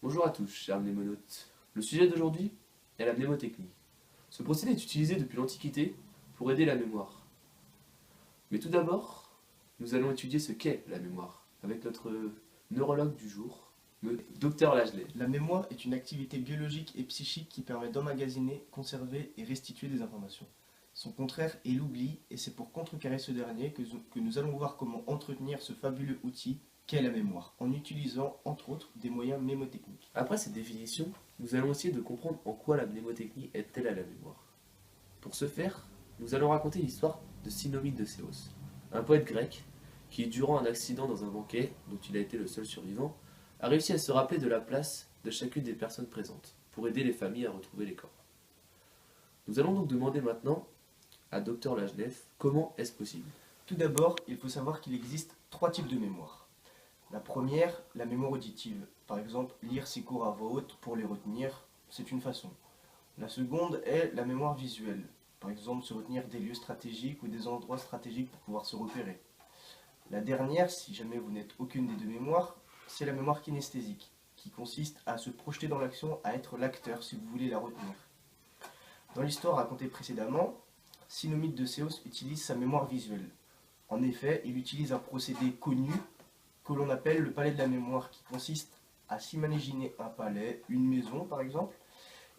Bonjour à tous, chers mnémonautes. Le sujet d'aujourd'hui est la mnémotechnie. Ce procédé est utilisé depuis l'Antiquité pour aider la mémoire. Mais tout d'abord, nous allons étudier ce qu'est la mémoire avec notre neurologue du jour, le Dr Lajley. La mémoire est une activité biologique et psychique qui permet d'emmagasiner, conserver et restituer des informations. Son contraire est l'oubli, et c'est pour contrecarrer ce dernier que nous allons voir comment entretenir ce fabuleux outil qu'est la mémoire, en utilisant, entre autres, des moyens mnémotechniques. Après cette définition, nous allons essayer de comprendre en quoi la mnémotechnie aide-t-elle à la mémoire. Pour ce faire, nous allons raconter l'histoire de Sinomide de Séos, un poète grec qui, durant un accident dans un banquet, dont il a été le seul survivant, a réussi à se rappeler de la place de chacune des personnes présentes, pour aider les familles à retrouver les corps. Nous allons donc demander maintenant à Dr Lajley comment est-ce possible. Tout d'abord, il faut savoir qu'il existe 3 types de mémoire. La première, la mémoire auditive. Par exemple, lire ses cours à voix haute pour les retenir, c'est une façon. La seconde est la mémoire visuelle. Par exemple, se retenir des lieux stratégiques ou des endroits stratégiques pour pouvoir se repérer. La dernière, si jamais vous n'êtes aucune des deux mémoires, c'est la mémoire kinesthésique, qui consiste à se projeter dans l'action, à être l'acteur si vous voulez la retenir. Dans l'histoire racontée précédemment, Sinomide de Séos utilise sa mémoire visuelle. En effet, il utilise un procédé connu que l'on appelle le palais de la mémoire, qui consiste à s'imaginer un palais, une maison par exemple,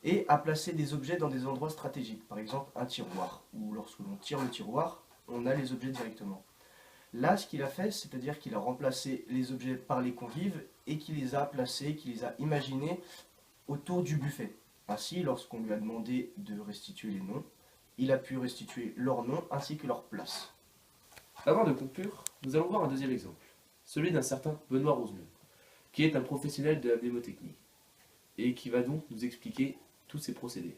et à placer des objets dans des endroits stratégiques, par exemple un tiroir, où lorsque l'on tire le tiroir, on a les objets directement. Là, ce qu'il a fait, c'est-à-dire qu'il a remplacé les objets par les convives et qu'il les a placés, qu'il les a imaginés autour du buffet. Ainsi, lorsqu'on lui a demandé de restituer les noms, il a pu restituer leurs noms ainsi que leur place. Avant de conclure, nous allons voir un deuxième exemple, celui d'un certain Benoît Rosemont, qui est un professionnel de la mnémotechnie, et qui va donc nous expliquer tous ces procédés.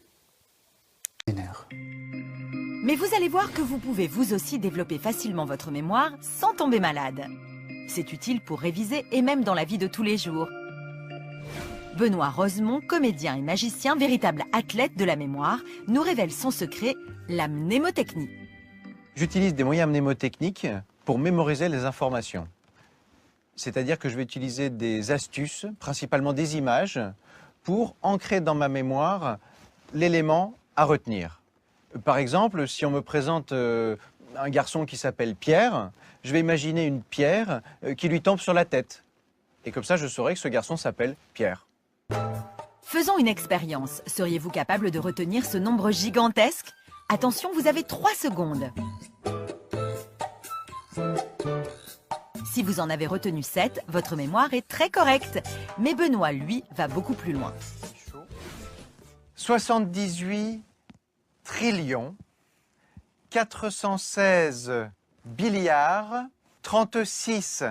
Mais vous allez voir que vous pouvez vous aussi développer facilement votre mémoire sans tomber malade. C'est utile pour réviser et même dans la vie de tous les jours. Benoît Rosemont, comédien et magicien, véritable athlète de la mémoire, nous révèle son secret, la mnémotechnie. J'utilise des moyens mnémotechniques pour mémoriser les informations. C'est-à-dire que je vais utiliser des astuces, principalement des images, pour ancrer dans ma mémoire l'élément à retenir. Par exemple, si on me présente un garçon qui s'appelle Pierre, je vais imaginer une pierre qui lui tombe sur la tête. Et comme ça, je saurai que ce garçon s'appelle Pierre. Faisons une expérience. Seriez-vous capable de retenir ce nombre gigantesque? Attention, vous avez 3 secondes. Si vous en avez retenu 7, votre mémoire est très correcte. Mais Benoît, lui, va beaucoup plus loin. 78 trillions, 416 billiards, 36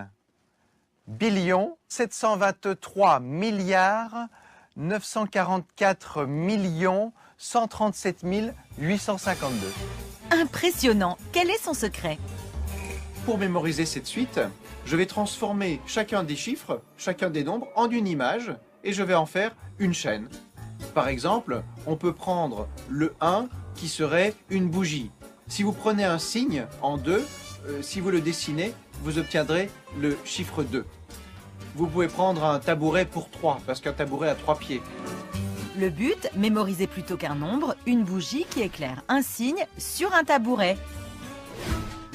billions, 723 milliards, 944 millions, 137 852. Impressionnant! Quel est son secret? Pour mémoriser cette suite, je vais transformer chacun des chiffres, chacun des nombres en une image et je vais en faire une chaîne. Par exemple, on peut prendre le 1 qui serait une bougie. Si vous prenez un signe en 2, si vous le dessinez, vous obtiendrez le chiffre 2. Vous pouvez prendre un tabouret pour 3, parce qu'un tabouret a 3 pieds. Le but, mémoriser plutôt qu'un nombre, une bougie qui éclaire un signe sur un tabouret.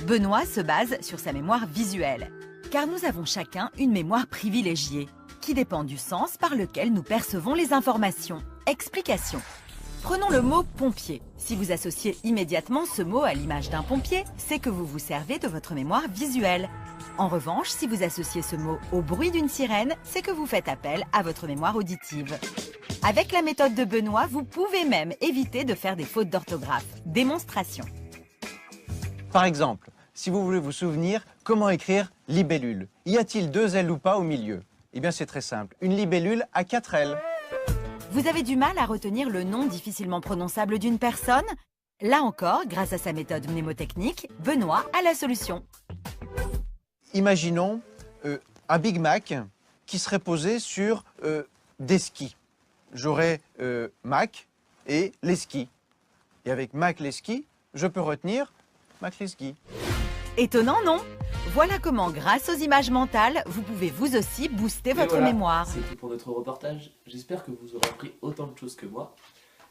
Benoît se base sur sa mémoire visuelle, car nous avons chacun une mémoire privilégiée, qui dépend du sens par lequel nous percevons les informations. Explication. Prenons le mot pompier. Si vous associez immédiatement ce mot à l'image d'un pompier, c'est que vous vous servez de votre mémoire visuelle. En revanche, si vous associez ce mot au bruit d'une sirène, c'est que vous faites appel à votre mémoire auditive. Avec la méthode de Benoît, vous pouvez même éviter de faire des fautes d'orthographe. Démonstration. Par exemple, si vous voulez vous souvenir comment écrire libellule, y a-t-il 2 ailes ou pas au milieu? Eh bien c'est très simple, une libellule a 4 ailes. Vous avez du mal à retenir le nom difficilement prononçable d'une personne? Là encore, grâce à sa méthode mnémotechnique, Benoît a la solution. Imaginons un Big Mac qui serait posé sur des skis. J'aurais Mac et les skis. Et avec Mac les skis, je peux retenir Mac les skis. Étonnant, non? Voilà comment, grâce aux images mentales, vous pouvez vous aussi booster Et votre voilà, mémoire. c'est tout pour notre reportage. J'espère que vous aurez appris autant de choses que moi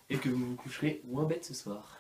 et que vous vous coucherez moins bête ce soir.